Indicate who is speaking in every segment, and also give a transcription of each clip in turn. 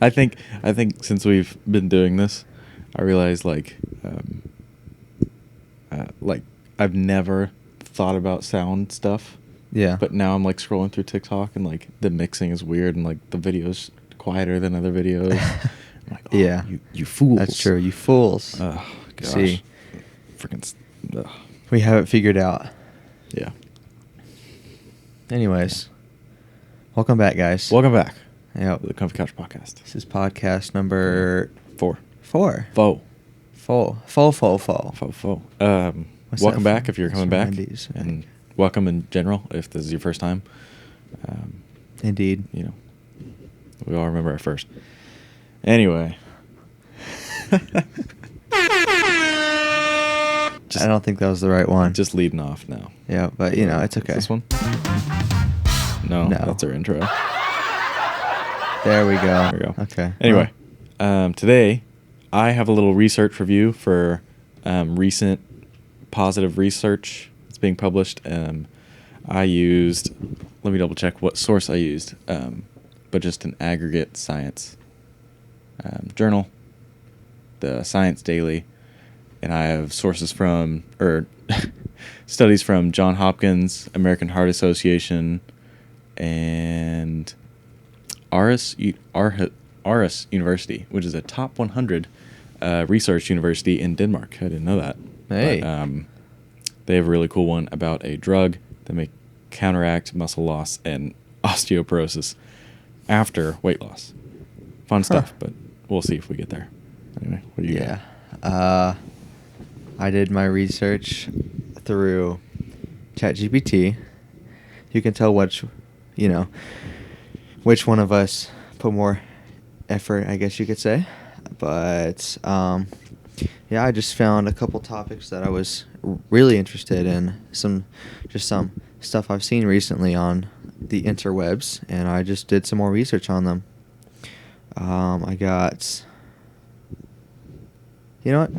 Speaker 1: I think since we've been doing this, I realize like I've never thought about sound stuff.
Speaker 2: Yeah.
Speaker 1: But now I'm like scrolling through TikTok and like the mixing is weird and like the video's quieter than other videos. I'm like, oh,
Speaker 2: Yeah.
Speaker 1: you fools.
Speaker 2: That's true. You fools.
Speaker 1: Oh gosh.
Speaker 2: See,
Speaker 1: Freaking.
Speaker 2: we have it figured out.
Speaker 1: Yeah.
Speaker 2: Anyways, welcome back, guys.
Speaker 1: Welcome back.
Speaker 2: Yeah.
Speaker 1: To the Comfy Couch Podcast.
Speaker 2: This is podcast number
Speaker 1: 4.
Speaker 2: Faux.
Speaker 1: Welcome back if you're coming back,
Speaker 2: Wendy's.
Speaker 1: and welcome in general if this is your first time.
Speaker 2: Indeed.
Speaker 1: You know, we all remember our first. Anyway.
Speaker 2: I don't think that was the right one.
Speaker 1: Just leading off now.
Speaker 2: Yeah, but you know, it's okay.
Speaker 1: This one? No,
Speaker 2: No.
Speaker 1: that's our intro.
Speaker 2: There we go.
Speaker 1: There we go.
Speaker 2: Okay.
Speaker 1: Anyway, today I have a little research review for recent positive research that's being published. I used, let me double check what source I used, but just an aggregate science journal, the Science Daily, and I have sources from, or studies from Johns Hopkins, American Heart Association, and Aarhus University, which is a top 100 research university in Denmark. I didn't know that.
Speaker 2: Hey.
Speaker 1: But, they have a really cool one about a drug that may counteract muscle loss and osteoporosis after weight loss. Fun stuff, but we'll see if we get there. Anyway, what do you got?
Speaker 2: I did my research through ChatGPT. You can tell which one of us put more effort, I guess you could say. But yeah, I just found a couple topics that I was really interested in, some stuff I've seen recently on the interwebs, and I just did some more research on them. I got, you know what?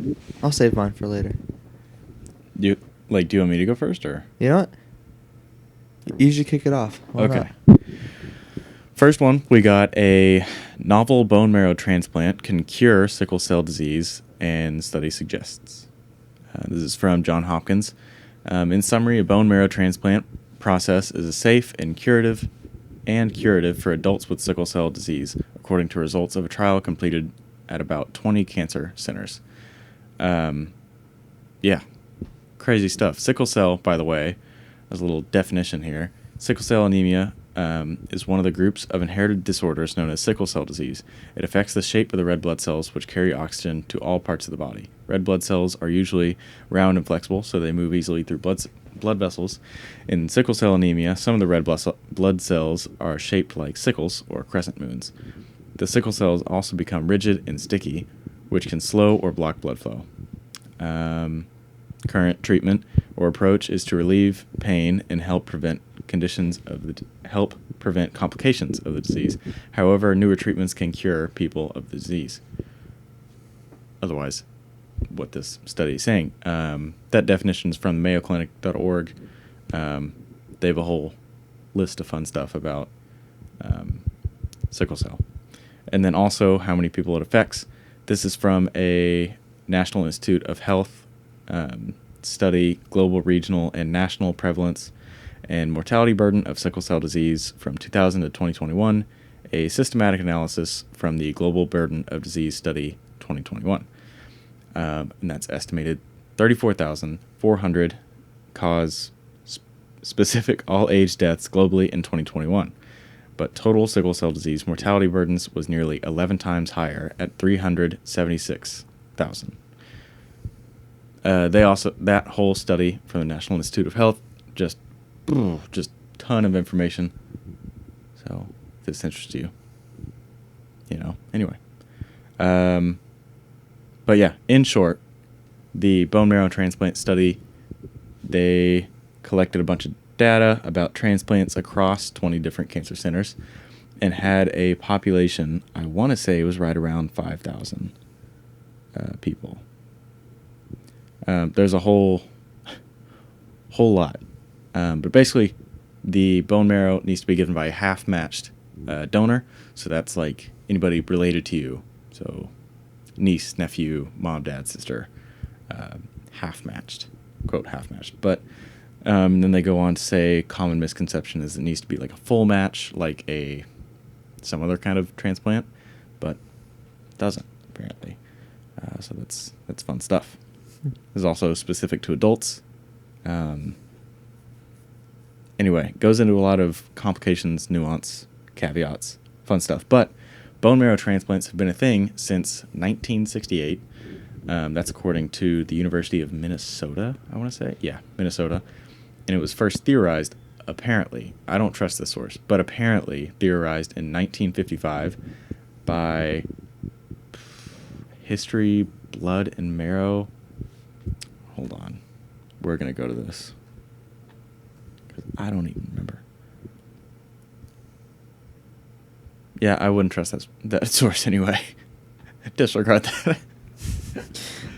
Speaker 2: I'll save mine for later.
Speaker 1: Do you want me to go first, or?
Speaker 2: You know what? You should kick it off. Why
Speaker 1: Okay.
Speaker 2: not?
Speaker 1: First one, we got a novel bone marrow transplant can cure sickle cell disease, and study suggests. This is from Johns Hopkins. In summary, a bone marrow transplant process is a safe and curative for adults with sickle cell disease, according to results of a trial completed at about 20 cancer centers. Yeah, crazy stuff. Sickle cell, by the way, there's a little definition here. Sickle cell anemia is one of the groups of inherited disorders known as sickle cell disease. It affects the shape of the red blood cells, which carry oxygen to all parts of the body. Red blood cells are usually round and flexible, so they move easily through blood vessels. In sickle cell anemia, some of the red blood cells are shaped like sickles or crescent moons. The sickle cells also become rigid and sticky, which can slow or block blood flow. Current treatment or approach is to relieve pain and help prevent complications of the disease. However, newer treatments can cure people of the disease. Otherwise, what this study is saying. That definition is from mayoclinic.org. They have a whole list of fun stuff about sickle cell. And then also how many people it affects. This is from a National Institute of Health study, global, regional, and national prevalence and mortality burden of sickle cell disease from 2000 to 2021, a systematic analysis from the Global Burden of Disease Study 2021. And that's estimated 34,400 cause specific all-age deaths globally in 2021. But total sickle cell disease mortality burdens was nearly 11 times higher at 376,000. That whole study from the National Institute of Health, just ton of information. So if this interests you, anyway. But yeah, in short, the bone marrow transplant study, they collected a bunch of data about transplants across 20 different cancer centers and had a population, I want to say it was right around 5,000 people. There's a whole lot. But basically, the bone marrow needs to be given by a half-matched donor. So that's like anybody related to you. So niece, nephew, mom, dad, sister, half matched, quote, half matched. But then they go on to say common misconception is it needs to be like a full match, like some other kind of transplant, but it doesn't, apparently. So that's fun stuff. It's also specific to adults. Anyway, goes into a lot of complications, nuance, caveats, fun stuff. But bone marrow transplants have been a thing since 1968. That's according to the University of Minnesota, I want to say. Yeah, Minnesota. And it was first theorized, apparently, I don't trust this source, but apparently theorized in 1955 by History, Blood, and Marrow. Hold on. We're going to go to this. 'Cause I don't even remember. Yeah, I wouldn't trust that source anyway. Disregard that.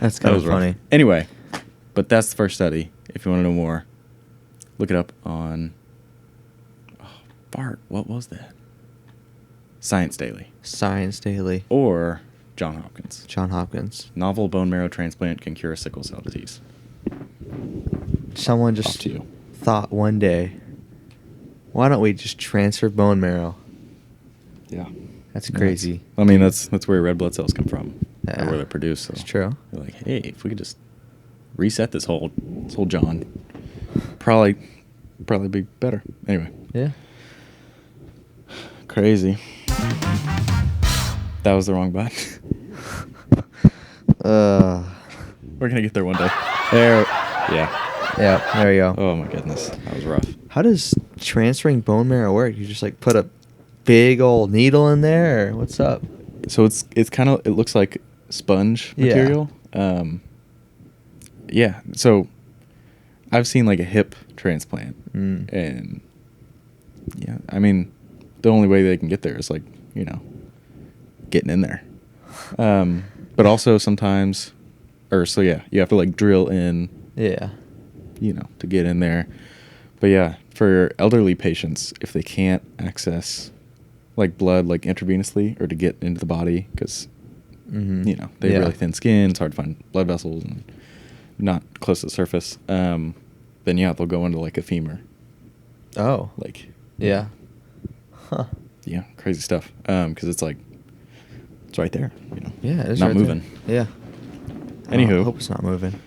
Speaker 2: That's kind of funny.
Speaker 1: Rough. Anyway, but that's the first study. If you want to know more, look it up on... Oh, Bart, what was that? Science Daily.
Speaker 2: Science Daily.
Speaker 1: Or John Hopkins.
Speaker 2: John Hopkins.
Speaker 1: Novel bone marrow transplant can cure sickle cell disease.
Speaker 2: Someone just thought one day, why don't we just transfer bone marrow?
Speaker 1: Yeah.
Speaker 2: That's crazy.
Speaker 1: I mean, that's where red blood cells come from.
Speaker 2: Yeah.
Speaker 1: Or where they're produced. So
Speaker 2: it's true.
Speaker 1: They're like, hey, if we could just reset this whole John, probably be better. Anyway.
Speaker 2: Yeah.
Speaker 1: Crazy. That was the wrong button. We're gonna get there one day. There. Yeah.
Speaker 2: Yeah. There you go.
Speaker 1: Oh my goodness, that was rough.
Speaker 2: How does transferring bone marrow work? You just like put a big old needle in there, or what's up?
Speaker 1: So it's kind of, it looks like sponge material. Yeah. So I've seen like a hip transplant, and yeah, I mean, the only way they can get there is like, getting in there. But also sometimes, you have to like drill in.
Speaker 2: Yeah.
Speaker 1: To get in there. But yeah, for elderly patients, if they can't access like blood like intravenously or to get into the body, because they have really thin skin, it's hard to find blood vessels and not close to the surface, then they'll go into like a femur.
Speaker 2: Oh.
Speaker 1: Like.
Speaker 2: Yeah. Huh.
Speaker 1: Yeah, crazy stuff. Because it's like, it's right there.
Speaker 2: Yeah, it's
Speaker 1: not
Speaker 2: right
Speaker 1: moving.
Speaker 2: There. Yeah.
Speaker 1: Anywho.
Speaker 2: I hope it's not moving.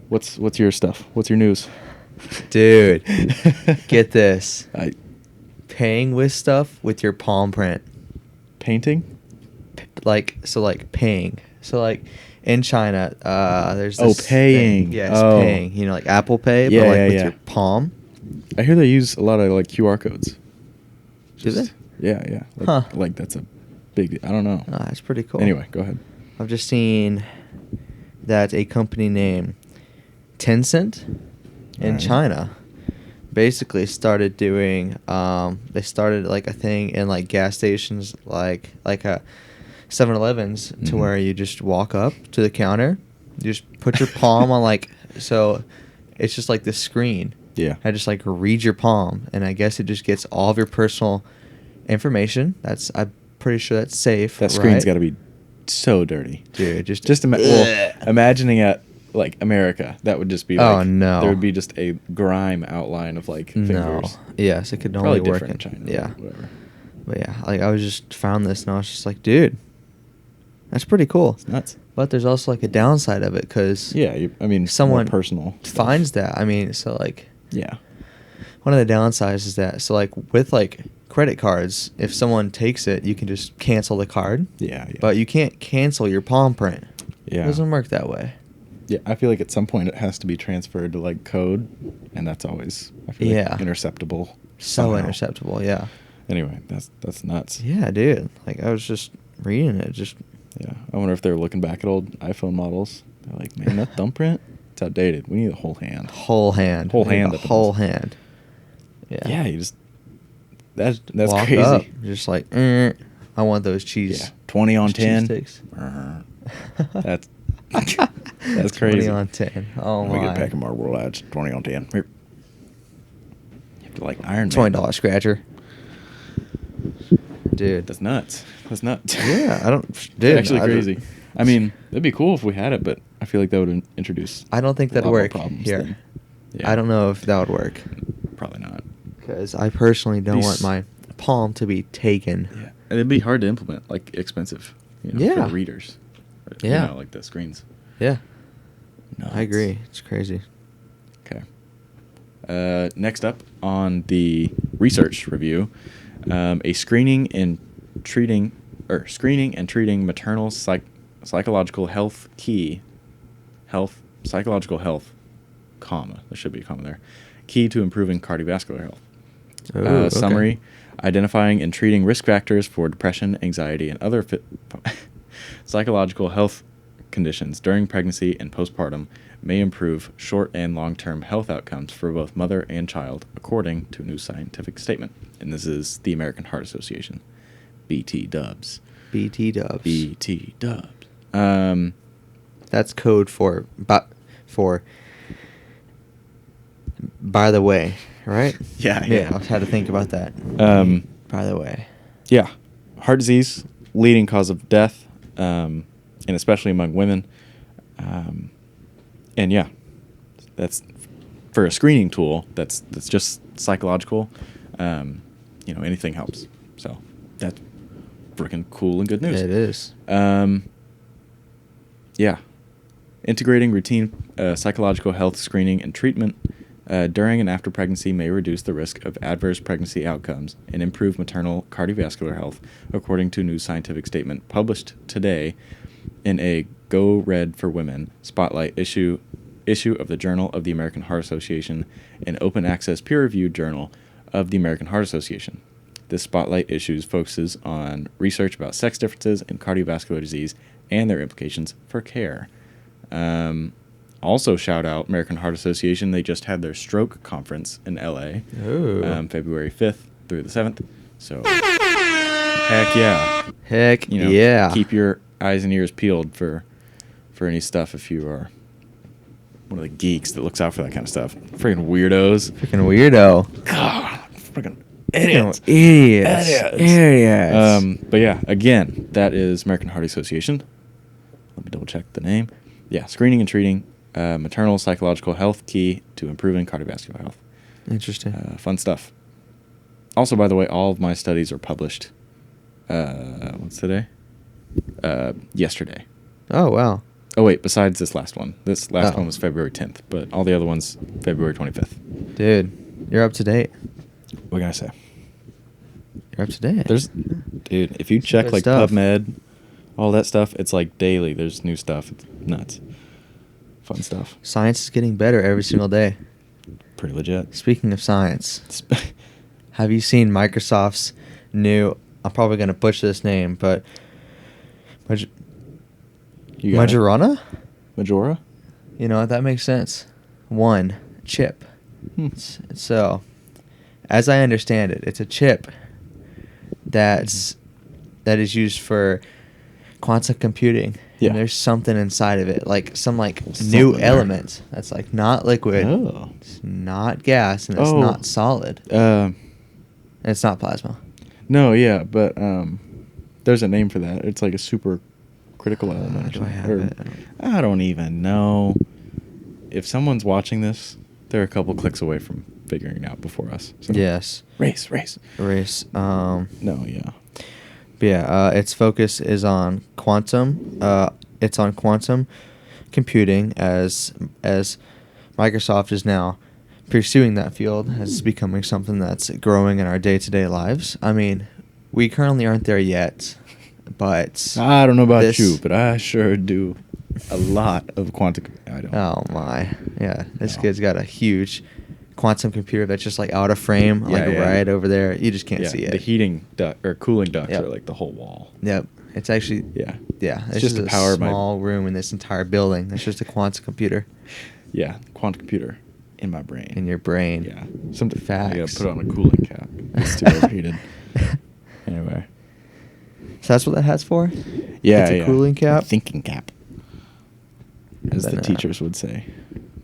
Speaker 1: What's your stuff? What's your news?
Speaker 2: Dude, get this.
Speaker 1: Paying
Speaker 2: with stuff with your palm print.
Speaker 1: Painting?
Speaker 2: Paying. So like in China, there's this
Speaker 1: paying.
Speaker 2: Thing. Yes, paying. Like Apple Pay, but like with your palm.
Speaker 1: I hear they use a lot of like QR codes.
Speaker 2: Do they?
Speaker 1: Yeah. Like that's a big, I don't know.
Speaker 2: That's pretty cool.
Speaker 1: Anyway, go ahead.
Speaker 2: I've just seen that a company named Tencent in China basically started doing they started like a thing in like gas stations like a 7-Elevens to where you just walk up to the counter, you just put your palm on like, so it's just like this screen.
Speaker 1: Yeah.
Speaker 2: I just like read your palm, and I guess it just gets all of your personal information. I'm pretty sure that's safe.
Speaker 1: That screen's got to be so dirty,
Speaker 2: dude.
Speaker 1: Imagining it like America, that would just be like,
Speaker 2: oh no,
Speaker 1: there would be just a grime outline of like fingers.
Speaker 2: No. Yes, it could
Speaker 1: Probably
Speaker 2: only work
Speaker 1: in China.
Speaker 2: Yeah.
Speaker 1: Whatever.
Speaker 2: But yeah, like I was just found this and I was just like, dude, that's pretty cool.
Speaker 1: It's nuts.
Speaker 2: But there's also like a downside of it because
Speaker 1: someone personal
Speaker 2: finds that. I mean, so like
Speaker 1: yeah,
Speaker 2: one of the downsides is that so like with like credit cards, if someone takes it, you can just cancel the card.
Speaker 1: Yeah.
Speaker 2: But you can't cancel your palm print.
Speaker 1: Yeah.
Speaker 2: It doesn't work that way.
Speaker 1: Yeah, I feel like at some point it has to be transferred to like code, and that's always like interceptable.
Speaker 2: So
Speaker 1: somehow.
Speaker 2: interceptable, yeah.
Speaker 1: Anyway, that's nuts.
Speaker 2: Yeah, dude. Like I was just reading it, just
Speaker 1: yeah. I wonder if they're looking back at old iPhone models. They're like, man, that thumbprint, it's outdated. We need a whole hand.
Speaker 2: Whole hand. Yeah. Yeah,
Speaker 1: you just that's
Speaker 2: walk
Speaker 1: crazy.
Speaker 2: Up, just like, I want those cheese.
Speaker 1: Yeah. 20 on 10. That's that's crazy.
Speaker 2: 20 on 10. Oh my.
Speaker 1: We get a pack of Marlboro Lads. 20 on 10. Here. You have to like Iron Man.
Speaker 2: $20 scratcher. Dude.
Speaker 1: That's nuts. That's nuts.
Speaker 2: Yeah, I don't.
Speaker 1: It's
Speaker 2: Dude,
Speaker 1: actually
Speaker 2: I don't-
Speaker 1: crazy. I mean, it'd be cool if we had it, but I feel like that would introduce.
Speaker 2: I don't think
Speaker 1: a
Speaker 2: that'd
Speaker 1: lot more
Speaker 2: work
Speaker 1: problems
Speaker 2: here.
Speaker 1: than- yeah.
Speaker 2: I don't know if that would work.
Speaker 1: Probably not.
Speaker 2: Because I personally don't
Speaker 1: These-
Speaker 2: want my palm to be taken.
Speaker 1: Yeah, and it'd be hard to implement, like expensive.
Speaker 2: Yeah.
Speaker 1: For readers.
Speaker 2: Yeah.
Speaker 1: Like the screens.
Speaker 2: Yeah.
Speaker 1: Nuts.
Speaker 2: I agree. It's crazy.
Speaker 1: Okay. Next up on the research review, a screening and treating maternal psychological health psychological health, comma. There should be a comma there. Key to improving cardiovascular health.
Speaker 2: Ooh, okay.
Speaker 1: Summary: identifying and treating risk factors for depression, anxiety, and other psychological health conditions during pregnancy and postpartum may improve short and long-term health outcomes for both mother and child, according to a new scientific statement. And this is the American Heart Association, BT Dubs.
Speaker 2: BT dubs.
Speaker 1: BT Dubs.
Speaker 2: That's code for by the way, right?
Speaker 1: Yeah.
Speaker 2: I had to think about that. By the way.
Speaker 1: Yeah. Heart disease, leading cause of death, and especially among women. And yeah, that's for a screening tool. That's just psychological. Anything helps. So that's freaking cool and good news.
Speaker 2: It is.
Speaker 1: Yeah, integrating routine psychological health screening and treatment during and after pregnancy may reduce the risk of adverse pregnancy outcomes and improve maternal cardiovascular health, according to a new scientific statement published today in a Go Red for Women spotlight issue of the Journal of the American Heart Association, an open access peer-reviewed journal of the American Heart Association. This spotlight issue focuses on research about sex differences in cardiovascular disease and their implications for care. Also, shout out American Heart Association. They just had their stroke conference in LA, February 5th through the 7th. So, heck yeah.
Speaker 2: Heck yeah.
Speaker 1: Keep your eyes and ears peeled for any stuff if you are one of the geeks that looks out for that kind of stuff. Freaking weirdos.
Speaker 2: Freaking weirdo.
Speaker 1: God, freaking
Speaker 2: Idiots.
Speaker 1: But yeah, again, that is American Heart Association. Let me double check the name. Yeah, screening and treating maternal psychological health, key to improving cardiovascular health.
Speaker 2: Interesting.
Speaker 1: Fun stuff. Also, by the way, all of my studies are published. What's today? Yesterday.
Speaker 2: Oh, wow.
Speaker 1: Oh, wait, besides this last one. This last one was February 10th, but all the other ones, February 25th.
Speaker 2: Dude, you're up to date.
Speaker 1: What can I say?
Speaker 2: You're up to date.
Speaker 1: Dude, if you check
Speaker 2: good
Speaker 1: like
Speaker 2: stuff.
Speaker 1: PubMed, all that stuff, it's like daily. There's new stuff. It's nuts. Fun stuff.
Speaker 2: Science is getting better every single day.
Speaker 1: Pretty legit.
Speaker 2: Speaking of science, have you seen Microsoft's new, I'm probably going to butcher this name, but Majorana?
Speaker 1: Majora?
Speaker 2: You know, that makes sense. One chip. So, as I understand it, it's a chip that is used for quantum computing.
Speaker 1: Yeah.
Speaker 2: And there's something inside of it, like some new
Speaker 1: there.
Speaker 2: element that's like not liquid.
Speaker 1: Oh.
Speaker 2: It's not gas, and it's not solid. And it's not plasma.
Speaker 1: No, yeah, but there's a name for that. It's like a super critical element.
Speaker 2: Do I have it?
Speaker 1: I don't even know. If someone's watching this, they're a couple clicks away from figuring it out before us. So.
Speaker 2: Yes.
Speaker 1: Race.
Speaker 2: No,
Speaker 1: yeah.
Speaker 2: But yeah, its focus is on quantum. It's on quantum computing as Microsoft is now pursuing that field as becoming something that's growing in our day-to-day lives. I mean, we currently aren't there yet, but
Speaker 1: I don't know about you, but I sure do a lot of quantum. I don't.
Speaker 2: Oh my, yeah, this kid's got a huge quantum computer that's just like out of frame, right over there. You just can't see it.
Speaker 1: The heating duct or cooling ducts are like the whole wall.
Speaker 2: Yep, it's actually
Speaker 1: It's
Speaker 2: It's
Speaker 1: just to power
Speaker 2: a small room in this entire building. It's just a quantum computer.
Speaker 1: Yeah, quantum computer in my brain.
Speaker 2: In your brain.
Speaker 1: Yeah, some
Speaker 2: facts.
Speaker 1: I gotta put on a cooling cap. It's too overheated. Anyway.
Speaker 2: So that's what that hat's for?
Speaker 1: Yeah,
Speaker 2: it's a cooling cap.
Speaker 1: A thinking cap, as the
Speaker 2: Then,
Speaker 1: teachers would say.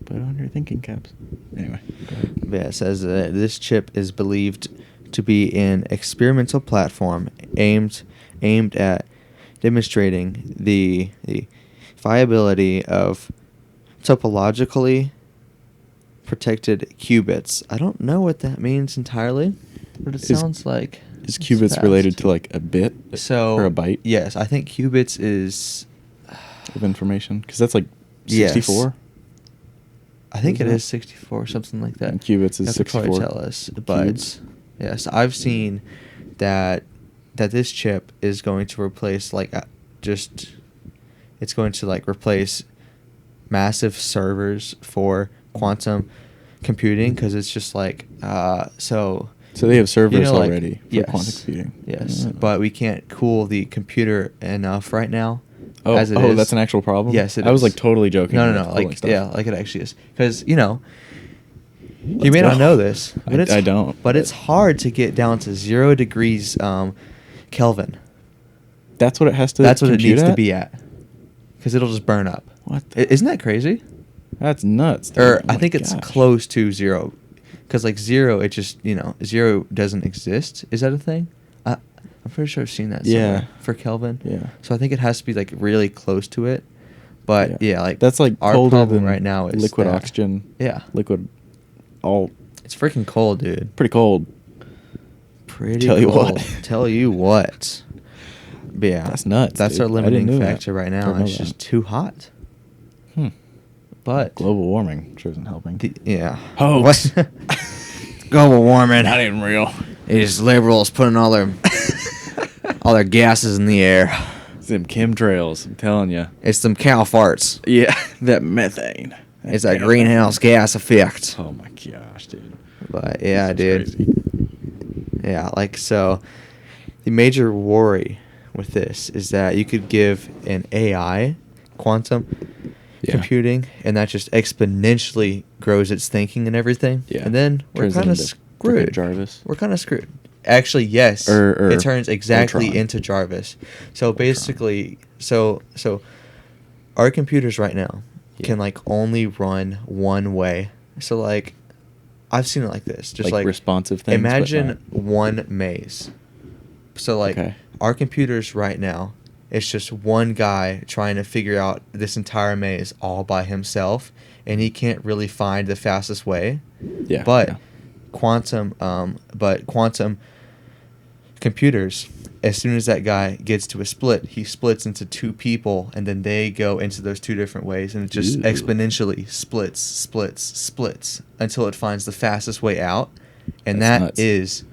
Speaker 1: Put on your thinking caps. Anyway, go ahead.
Speaker 2: Yeah, it says this chip is believed to be an experimental platform aimed at demonstrating the viability of topologically protected qubits. I don't know what that means entirely, but it sounds like
Speaker 1: Is
Speaker 2: it's
Speaker 1: qubits
Speaker 2: fast.
Speaker 1: related to like a bit or a byte
Speaker 2: Yes, I think qubits is
Speaker 1: of information? Because that's like
Speaker 2: Yes.
Speaker 1: 64.
Speaker 2: I think
Speaker 1: What
Speaker 2: it
Speaker 1: is
Speaker 2: is
Speaker 1: that?
Speaker 2: 64, something like that.
Speaker 1: And qubits is
Speaker 2: You have to probably
Speaker 1: 64
Speaker 2: tell us, but
Speaker 1: cubes.
Speaker 2: yes, I've seen that this chip is going to replace it's going to like replace massive servers for quantum computing, because it's just like so
Speaker 1: they have servers
Speaker 2: like,
Speaker 1: already for
Speaker 2: yes,
Speaker 1: quantum computing.
Speaker 2: Yes,
Speaker 1: Oh.
Speaker 2: but we can't cool the computer enough right now.
Speaker 1: Oh,
Speaker 2: as it is.
Speaker 1: that's an actual problem?
Speaker 2: Yes, it
Speaker 1: I was
Speaker 2: is.
Speaker 1: like totally joking.
Speaker 2: No,
Speaker 1: with
Speaker 2: no,
Speaker 1: the
Speaker 2: no.
Speaker 1: cooling
Speaker 2: Like,
Speaker 1: stuff.
Speaker 2: yeah, like it actually is. Because, you
Speaker 1: Let's
Speaker 2: may
Speaker 1: go.
Speaker 2: not know this, but
Speaker 1: I don't.
Speaker 2: But it's hard to get down to 0 degrees Kelvin.
Speaker 1: That's what it has to
Speaker 2: That's what it
Speaker 1: compute
Speaker 2: needs to
Speaker 1: at?
Speaker 2: be at. Because it'll just burn up.
Speaker 1: What the-
Speaker 2: Isn't that crazy?
Speaker 1: That's nuts. Dude.
Speaker 2: Or
Speaker 1: Oh
Speaker 2: I
Speaker 1: my
Speaker 2: think it's
Speaker 1: gosh.
Speaker 2: close to 0. Because, like, 0, it just, 0 doesn't exist. Is that a thing? I'm pretty sure I've seen that somewhere.
Speaker 1: Yeah.
Speaker 2: For Kelvin.
Speaker 1: Yeah.
Speaker 2: So I think it has to be, like, really close to it. But, yeah, like,
Speaker 1: that's like
Speaker 2: our
Speaker 1: colder
Speaker 2: problem
Speaker 1: than
Speaker 2: right now is
Speaker 1: liquid
Speaker 2: that-
Speaker 1: oxygen.
Speaker 2: Yeah.
Speaker 1: Liquid, all
Speaker 2: It's freaking cold, dude.
Speaker 1: pretty cold.
Speaker 2: Pretty
Speaker 1: Tell you
Speaker 2: cold.
Speaker 1: what.
Speaker 2: Tell you what. But yeah.
Speaker 1: That's nuts,
Speaker 2: That's
Speaker 1: dude.
Speaker 2: our
Speaker 1: I didn't
Speaker 2: limiting
Speaker 1: know that.
Speaker 2: factor right now.
Speaker 1: Don't know
Speaker 2: It's
Speaker 1: that.
Speaker 2: just too hot. But
Speaker 1: Global warming sure isn't helping.
Speaker 2: yeah.
Speaker 1: Hoax.
Speaker 2: What? Global warming.
Speaker 1: Not even real.
Speaker 2: It's liberals putting all their gases in the air.
Speaker 1: It's them chemtrails, I'm telling you.
Speaker 2: It's them cow farts.
Speaker 1: Yeah, that methane.
Speaker 2: It's that greenhouse gas effect.
Speaker 1: Oh my gosh, dude.
Speaker 2: But yeah,
Speaker 1: This is
Speaker 2: dude.
Speaker 1: crazy.
Speaker 2: Yeah, like, so the major worry with this is that you could give an AI quantum
Speaker 1: Yeah.
Speaker 2: computing, and that just exponentially grows its thinking and everything.
Speaker 1: Yeah.
Speaker 2: And then we're
Speaker 1: Turns it
Speaker 2: kind of
Speaker 1: into frickin'
Speaker 2: screwed.
Speaker 1: Jarvis.
Speaker 2: We're kind of screwed. Actually, yes.
Speaker 1: Or
Speaker 2: it turns exactly
Speaker 1: Ultron.
Speaker 2: into Jarvis. So basically, so our computers right now
Speaker 1: Yeah.
Speaker 2: can like only run one way. So like, I've seen it like this. Just like
Speaker 1: responsive things. but
Speaker 2: imagine
Speaker 1: not-
Speaker 2: one maze. So like
Speaker 1: Okay.
Speaker 2: our computers right now, it's just one guy trying to figure out this entire maze all by himself, and he can't really find the fastest way.
Speaker 1: Yeah.
Speaker 2: But
Speaker 1: yeah.
Speaker 2: quantum computers, as soon as that guy gets to a split, he splits into two people, and then they go into those two different ways, and it just
Speaker 1: Ooh.
Speaker 2: exponentially splits until it finds the fastest way out, and
Speaker 1: That's
Speaker 2: that
Speaker 1: nuts.
Speaker 2: is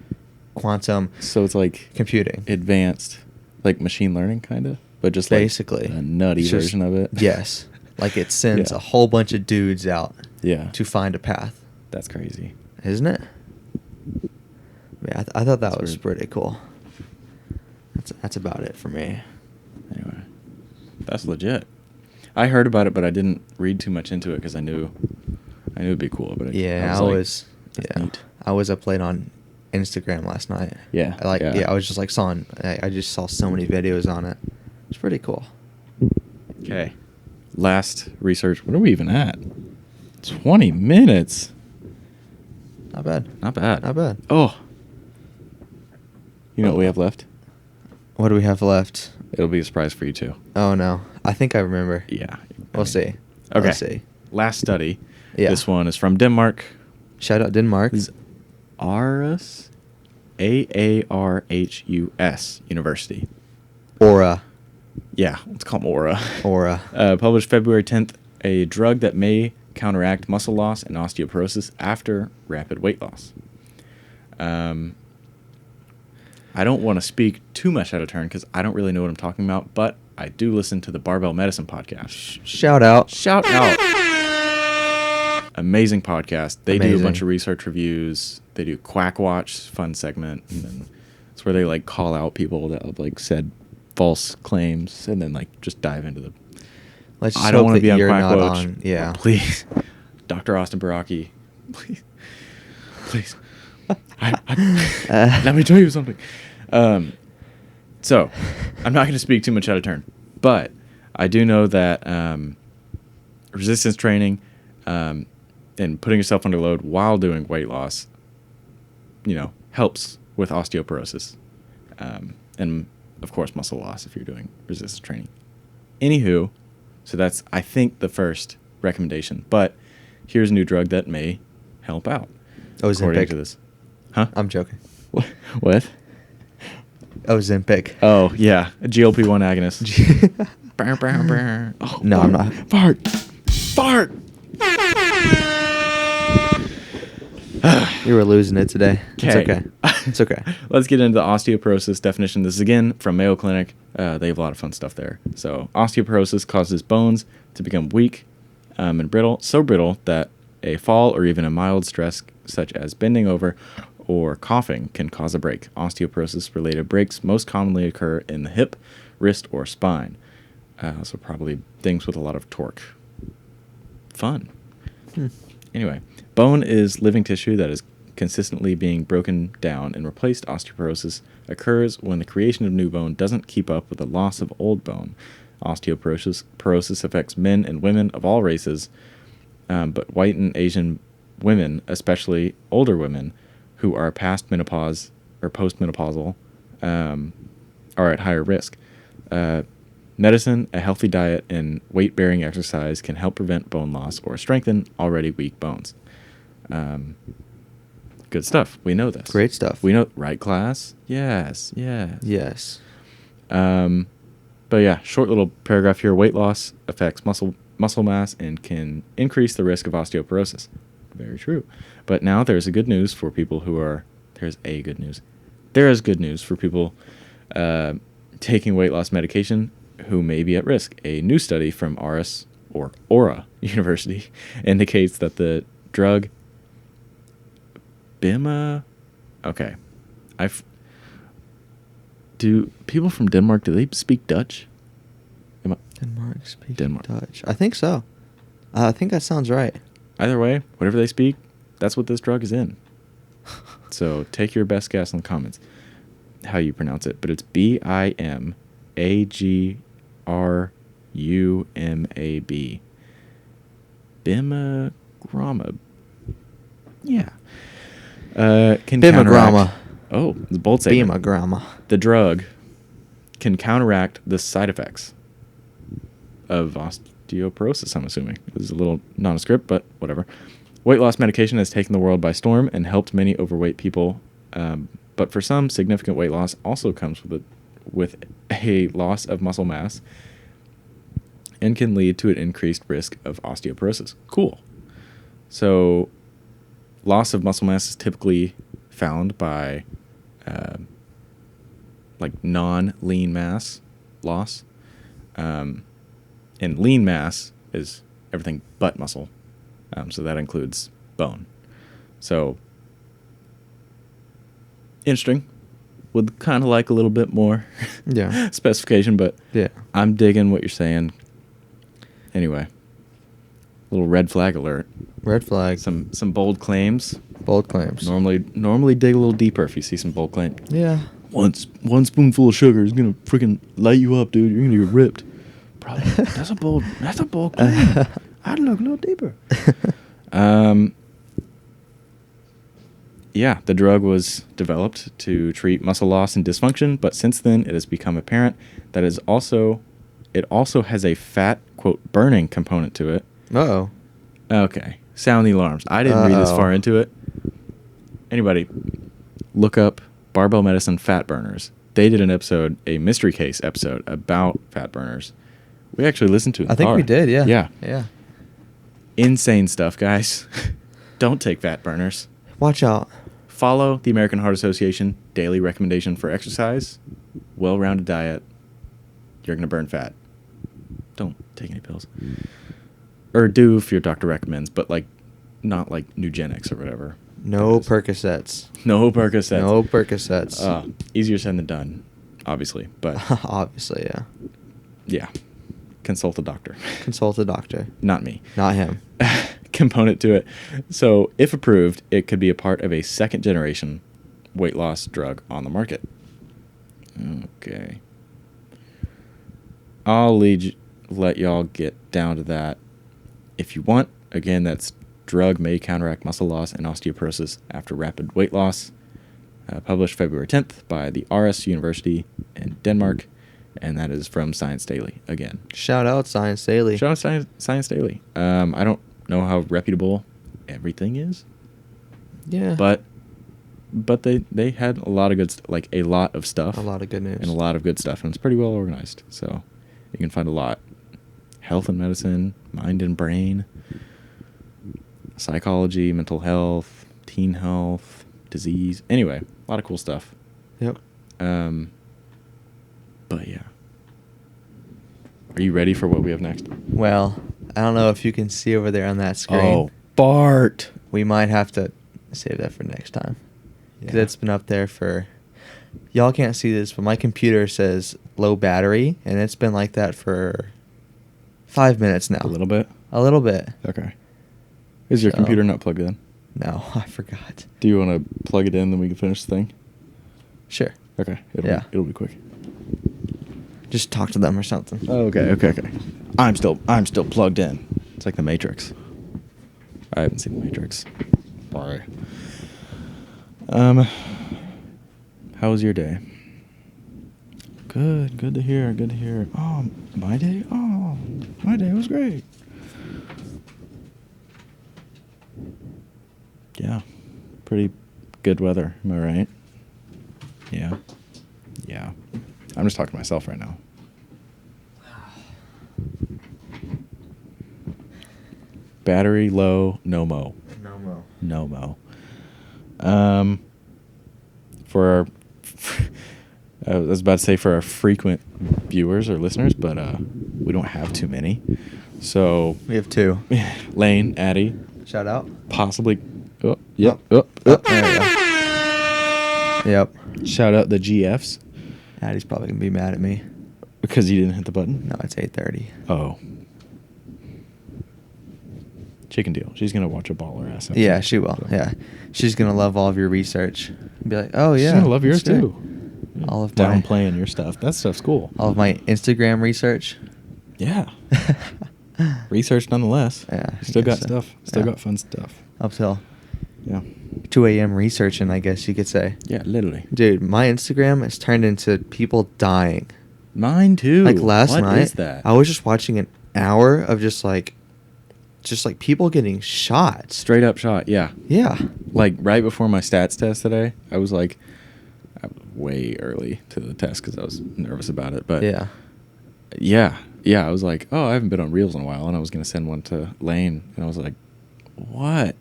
Speaker 2: quantum
Speaker 1: So it's like
Speaker 2: computing.
Speaker 1: advanced, like machine learning, kind of, but just like
Speaker 2: Basically.
Speaker 1: a nutty
Speaker 2: It's just-
Speaker 1: version of it.
Speaker 2: Yes. Like it sends
Speaker 1: Yeah.
Speaker 2: a whole bunch of dudes out
Speaker 1: Yeah.
Speaker 2: to find a path,
Speaker 1: That's crazy.
Speaker 2: isn't it? Yeah, I thought that
Speaker 1: That's
Speaker 2: was
Speaker 1: weird.
Speaker 2: pretty cool. That's about it for me.
Speaker 1: Anyway, that's legit. I heard about it, but I didn't read too much into it because I knew it'd be cool. But
Speaker 2: Yeah,
Speaker 1: I was that's
Speaker 2: yeah,
Speaker 1: neat.
Speaker 2: I was up late on Instagram last night.
Speaker 1: Yeah,
Speaker 2: I
Speaker 1: yeah.
Speaker 2: was just like I just saw so many videos on it. It's pretty cool.
Speaker 1: Okay. Last research. What are we even at? 20 minutes.
Speaker 2: Not bad.
Speaker 1: Not bad.
Speaker 2: Not bad.
Speaker 1: Oh. You know what we have left?
Speaker 2: What do we have left?
Speaker 1: It'll be a surprise for you too.
Speaker 2: Oh no, I think I remember.
Speaker 1: Yeah.
Speaker 2: We'll see.
Speaker 1: Okay.
Speaker 2: We'll see.
Speaker 1: Last study.
Speaker 2: Yeah.
Speaker 1: This one is from Denmark.
Speaker 2: Shout out Denmark.
Speaker 1: This is Aarhus, Aarhus University.
Speaker 2: Aura.
Speaker 1: Yeah, let's call them Aura.
Speaker 2: Aura.
Speaker 1: Published February 10th, a drug that may counteract muscle loss and osteoporosis after rapid weight loss. I don't want to speak too much out of turn because I don't really know what I'm talking about, but I do listen to the Barbell Medicine podcast.
Speaker 2: Shout out.
Speaker 1: Shout out. Amazing podcast. They do a
Speaker 2: Amazing.
Speaker 1: bunch of research reviews. They do Quack Watch, fun segment. And then it's where they like call out people that have like said false claims and then like just dive into the.
Speaker 2: Let's just
Speaker 1: I don't
Speaker 2: hope
Speaker 1: want to
Speaker 2: that
Speaker 1: be on
Speaker 2: you're
Speaker 1: Quack
Speaker 2: not
Speaker 1: Watch.
Speaker 2: on. Yeah.
Speaker 1: Please. Dr. Austin Baraki. Please. Please. Let me tell you something. So, I'm not going to speak too much out of turn, but I do know that resistance training and putting yourself under load while doing weight loss, helps with osteoporosis. And, of course, muscle loss if you're doing resistance training. Anywho, so that's, I think, the first recommendation. But here's a new drug that may help out. According to this. Huh?
Speaker 2: I'm joking.
Speaker 1: What?
Speaker 2: Ozempic.
Speaker 1: Oh, yeah. A GLP-1 agonist. Burr, burr, burr. Oh,
Speaker 2: No, I'm not.
Speaker 1: Fart. Fart.
Speaker 2: You were losing it today. It's okay. It's okay.
Speaker 1: Let's get into the osteoporosis definition. This is again from Mayo Clinic. They have a lot of fun stuff there. So osteoporosis causes bones to become weak and brittle, so brittle that a fall or even a mild stress such as bending over or coughing can cause a break. Osteoporosis-related breaks most commonly occur in the hip, wrist, or spine. So probably things with a lot of torque. Fun. Anyway, bone is living tissue that is consistently being broken down and replaced. Osteoporosis occurs when the creation of new bone doesn't keep up with the loss of old bone. Osteoporosis affects men and women of all races, but white and Asian women, especially older women who are past menopause or postmenopausal, are at higher risk. Medicine, a healthy diet, and weight-bearing exercise can help prevent bone loss or strengthen already weak bones. Good stuff. We know this.
Speaker 2: Great stuff.
Speaker 1: We know, right, class? Yes.
Speaker 2: Yes.
Speaker 1: But yeah, short little paragraph here. Weight loss affects muscle mass and can increase the risk of osteoporosis. Very true. But now there's a good news for people who are... There is good news for people taking weight loss medication who may be at risk. A new study from Aura University indicates that the drug Bima... Okay. Do people from Denmark, do they speak Dutch?
Speaker 2: Denmark speaks Dutch. I think so. I think that sounds right.
Speaker 1: Either way, whatever they speak, that's what this drug is in. So take your best guess in the comments how you pronounce it. But it's Bimagrumab. Bimagrumab. Yeah. Can
Speaker 2: Bimagrama.
Speaker 1: Oh, the bold statement.
Speaker 2: Bimagrama.
Speaker 1: The drug can counteract the side effects of osteoporosis, I'm assuming. This is a little nondescript, but whatever. Weight loss medication has taken the world by storm and helped many overweight people. But for some, significant weight loss also comes with a loss of muscle mass and can lead to an increased risk of osteoporosis. Cool. So loss of muscle mass is typically found by like non-lean mass loss. And lean mass is everything but muscle. So that includes bone. So interesting. Would kind of like a little bit more specification, but
Speaker 2: yeah,
Speaker 1: I'm digging what you're saying. Anyway, little red flag alert.
Speaker 2: Red flag.
Speaker 1: Some bold claims.
Speaker 2: Bold claims.
Speaker 1: Normally dig a little deeper if you see some bold claims.
Speaker 2: Yeah.
Speaker 1: One spoonful of sugar is gonna freaking light you up, dude. You're gonna get ripped. Probably. That's a bold claim. I'd look a little deeper. Yeah, the drug was developed to treat muscle loss and dysfunction, but since then it has become apparent that it also has a fat, quote, burning component to it.
Speaker 2: Uh-oh.
Speaker 1: Okay. Sound the alarms. I didn't read this far into it. Anybody, look up Barbell Medicine fat burners. They did a mystery case episode about fat burners. We actually listened to it in the car.
Speaker 2: I think we did, yeah.
Speaker 1: Yeah. Insane stuff, guys. Don't take fat burners.
Speaker 2: Watch out.
Speaker 1: Follow the American Heart Association daily recommendation for exercise, well-rounded diet. You're going to burn fat. Don't take any pills. Or do if your doctor recommends, but not like Nugenics or whatever.
Speaker 2: No Percocets.
Speaker 1: No Percocets.
Speaker 2: No Percocets.
Speaker 1: Easier said than done, obviously. But
Speaker 2: obviously, yeah.
Speaker 1: Yeah. Consult a doctor.
Speaker 2: Consult a doctor.
Speaker 1: Not me.
Speaker 2: Not him.
Speaker 1: Component to it. So, if approved, it could be a part of a second-generation weight loss drug on the market. Okay. I'll let y'all get down to that if you want. Again, that's drug may counteract muscle loss and osteoporosis after rapid weight loss. published February 10th by the RS University in Denmark, and that is from Science Daily again.
Speaker 2: Shout out Science Daily.
Speaker 1: Shout out Science Daily. I don't know how reputable everything is.
Speaker 2: Yeah.
Speaker 1: But they had a lot of good a lot of stuff.
Speaker 2: A lot of good news.
Speaker 1: And a lot of good stuff, and it's pretty well organized. So you can find a lot. Health and medicine, mind and brain, psychology, mental health, teen health, disease. Anyway, a lot of cool stuff.
Speaker 2: Yep.
Speaker 1: But yeah. Are you ready for what we have next?
Speaker 2: Well, I don't know if you can see over there on that screen.
Speaker 1: Oh, Bart.
Speaker 2: We might have to save that for next time. Because
Speaker 1: Yeah.
Speaker 2: it's been up there for... Y'all can't see this, but my computer says low battery, and it's been like that for 5 minutes now.
Speaker 1: A little bit?
Speaker 2: A little bit.
Speaker 1: Okay. Is your
Speaker 2: So-
Speaker 1: computer not plugged in?
Speaker 2: No, I forgot.
Speaker 1: Do you want to plug it in, then we can finish the thing?
Speaker 2: Sure.
Speaker 1: Okay.
Speaker 2: Yeah.
Speaker 1: It'll be quick.
Speaker 2: Just talk to them or something.
Speaker 1: Okay. I'm still plugged in. It's like the Matrix. I haven't seen the Matrix. Sorry. How was your day? Good to hear. Oh, my day? Oh, my day was great. Yeah. Pretty good weather, am I right? Yeah. I'm just talking to myself right now. Battery low, no mo.
Speaker 2: No mo.
Speaker 1: For our, I was about to say for our frequent viewers or listeners, but we don't have too many. So
Speaker 2: We have 2.
Speaker 1: Lane, Addie,
Speaker 2: Shout out.
Speaker 1: possibly. Oh, yep.
Speaker 2: Oh,
Speaker 1: Oh.
Speaker 2: there we go. Yep.
Speaker 1: Shout out the GFs
Speaker 2: Addie's probably going to be mad at me.
Speaker 1: because you didn't hit the button.
Speaker 2: No, it's 8:30.
Speaker 1: Oh. Chicken deal. She's gonna watch a baller ass episode.
Speaker 2: Yeah, she will.
Speaker 1: So.
Speaker 2: Yeah. She's going to love all of your research. Be like, oh, yeah.
Speaker 1: She's gonna love yours
Speaker 2: that's
Speaker 1: too.
Speaker 2: good. All of my...
Speaker 1: Downplaying your stuff. That stuff's cool.
Speaker 2: All of my Instagram research.
Speaker 1: Yeah. Research nonetheless.
Speaker 2: Yeah, I
Speaker 1: Still got
Speaker 2: guess so.
Speaker 1: stuff. Still
Speaker 2: Yeah.
Speaker 1: got fun stuff.
Speaker 2: Up till
Speaker 1: Yeah.
Speaker 2: 2 a.m. researching, I guess you could say.
Speaker 1: Yeah, literally.
Speaker 2: Dude, my Instagram has turned into people dying.
Speaker 1: Mine too.
Speaker 2: Like last
Speaker 1: What
Speaker 2: night,
Speaker 1: is that?
Speaker 2: I was just watching an hour of just like people getting shot.
Speaker 1: Straight up shot. Yeah.
Speaker 2: Yeah.
Speaker 1: Like right before my stats test today, I was way early to the test because I was nervous about it. But
Speaker 2: Yeah.
Speaker 1: yeah. I was like, oh, I haven't been on Reels in a while, and I was gonna send one to Lane, and I was like, what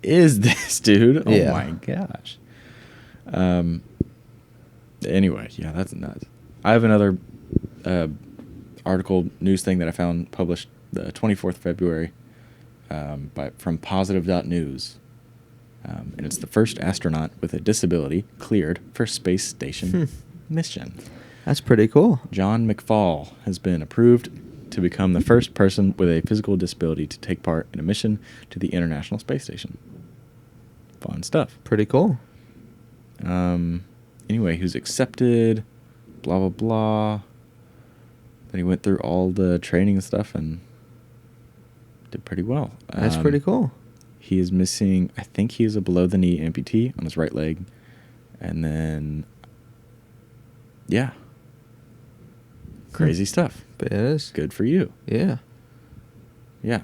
Speaker 1: is this, dude? Oh
Speaker 2: Yeah.
Speaker 1: my gosh. Anyway, yeah, that's nuts. I have another article news thing that I found published the 24th of February from positive.news. And it's the first astronaut with a disability cleared for space station mission.
Speaker 2: That's pretty cool.
Speaker 1: John McFall has been approved to become the first person with a physical disability to take part in a mission to the International Space Station. Fun stuff.
Speaker 2: Pretty cool.
Speaker 1: Anyway, he was accepted, blah, blah, blah. Then he went through all the training and stuff and did pretty well.
Speaker 2: That's pretty cool.
Speaker 1: He is missing, I think he is a below-the-knee amputee on his right leg. And then, yeah. Crazy stuff.
Speaker 2: But it is.
Speaker 1: Good for you.
Speaker 2: Yeah.
Speaker 1: Yeah.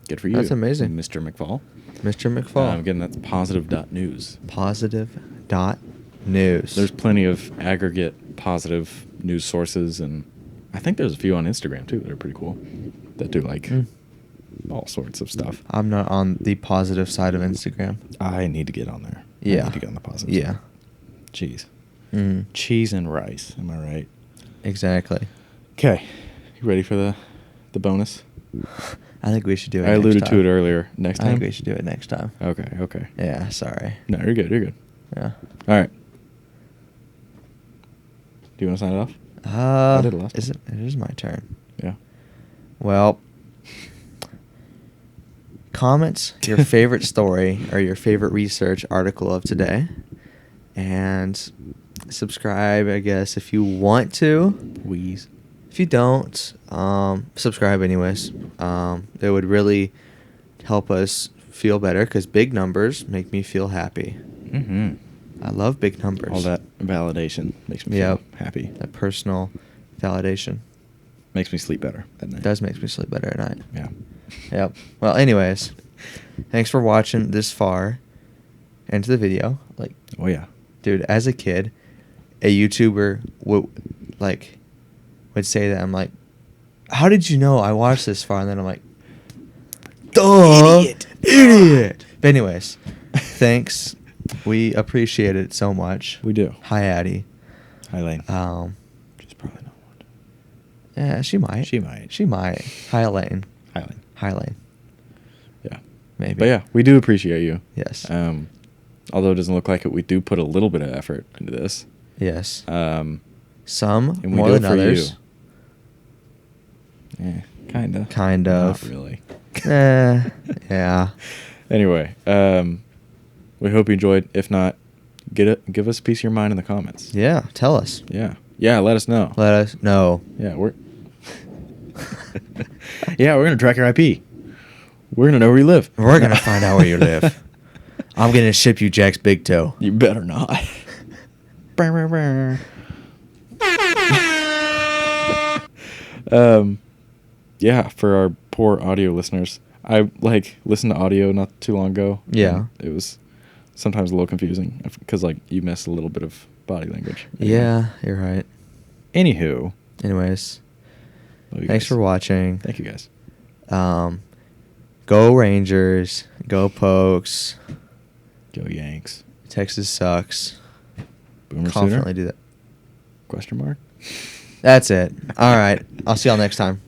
Speaker 1: Good for you.
Speaker 2: That's amazing.
Speaker 1: Mr. McFall.
Speaker 2: Mr. McFall.
Speaker 1: Again, that's positive.news.
Speaker 2: Positive.news.
Speaker 1: There's plenty of aggregate positive news sources, and I think there's a few on Instagram, too, that are pretty cool, that do, all sorts of stuff.
Speaker 2: I'm not on the positive side of Instagram.
Speaker 1: I need to get on there.
Speaker 2: Yeah.
Speaker 1: I need to get on the positive
Speaker 2: Yeah.
Speaker 1: side. Cheese.
Speaker 2: Mm.
Speaker 1: Cheese and rice. Am I right?
Speaker 2: Exactly.
Speaker 1: Okay. You ready for the bonus?
Speaker 2: I think we should do it
Speaker 1: I
Speaker 2: next
Speaker 1: alluded
Speaker 2: time.
Speaker 1: to it earlier. Next
Speaker 2: I
Speaker 1: time?
Speaker 2: think we should do it next time.
Speaker 1: Okay.
Speaker 2: Yeah, sorry.
Speaker 1: No, you're good.
Speaker 2: Yeah.
Speaker 1: All right. Do you want to sign it off? I did it last
Speaker 2: Is
Speaker 1: time.
Speaker 2: it is my turn.
Speaker 1: Yeah.
Speaker 2: Well, comment your favorite story or your favorite research article of today, and subscribe, I guess, if you want to.
Speaker 1: Wheeze.
Speaker 2: If you don't, subscribe anyways. It would really help us feel better because big numbers make me feel happy.
Speaker 1: Mm-hmm.
Speaker 2: I love big numbers.
Speaker 1: All that validation makes me feel happy.
Speaker 2: That personal validation.
Speaker 1: Makes me sleep better at night.
Speaker 2: It does make me sleep better at night.
Speaker 1: Yeah.
Speaker 2: Yep. Well, anyways, thanks for watching this far into the video. Like,
Speaker 1: Oh, yeah.
Speaker 2: dude, as a kid, a YouTuber would say that. I'm like, how did you know I watched this far? And then I'm like, duh, idiot. But anyways, thanks. We appreciate it so much.
Speaker 1: We do.
Speaker 2: Hi, Addie.
Speaker 1: Hi, Lane. She's probably not watching.
Speaker 2: Yeah, she might.
Speaker 1: She might.
Speaker 2: She might. Hi, Elaine.
Speaker 1: Hi, Lane.
Speaker 2: Hi, Lane.
Speaker 1: Yeah.
Speaker 2: Maybe.
Speaker 1: But yeah, we do appreciate you.
Speaker 2: Yes.
Speaker 1: Although it doesn't look like it, we do put a little bit of effort into this.
Speaker 2: Yes.
Speaker 1: And
Speaker 2: Some
Speaker 1: we
Speaker 2: more
Speaker 1: do
Speaker 2: than
Speaker 1: it for
Speaker 2: others.
Speaker 1: you. Yeah, kind of.
Speaker 2: Kind of.
Speaker 1: Not really.
Speaker 2: Yeah.
Speaker 1: Anyway, we hope you enjoyed. If not, give us a piece of your mind in the comments.
Speaker 2: Yeah. Tell us.
Speaker 1: Yeah. Yeah, let us know.
Speaker 2: Let us know.
Speaker 1: Yeah, we're gonna track your IP. We're gonna know where you live.
Speaker 2: We're gonna find out where you live. I'm gonna ship you Jack's big toe.
Speaker 1: You better not. Yeah, for our poor audio listeners, I listened to audio not too long ago.
Speaker 2: Yeah.
Speaker 1: It was sometimes a little confusing because you miss a little bit of body language.
Speaker 2: Yeah, you're right.
Speaker 1: Anywho.
Speaker 2: Anyways,
Speaker 1: love you
Speaker 2: thanks
Speaker 1: guys.
Speaker 2: for watching.
Speaker 1: Thank you guys.
Speaker 2: Go Rangers. Go Pokes.
Speaker 1: Go Yanks.
Speaker 2: Texas sucks.
Speaker 1: Boomer
Speaker 2: Confidently
Speaker 1: Sooner?
Speaker 2: do that.
Speaker 1: Question mark?
Speaker 2: That's it. All right. I'll see y'all next time.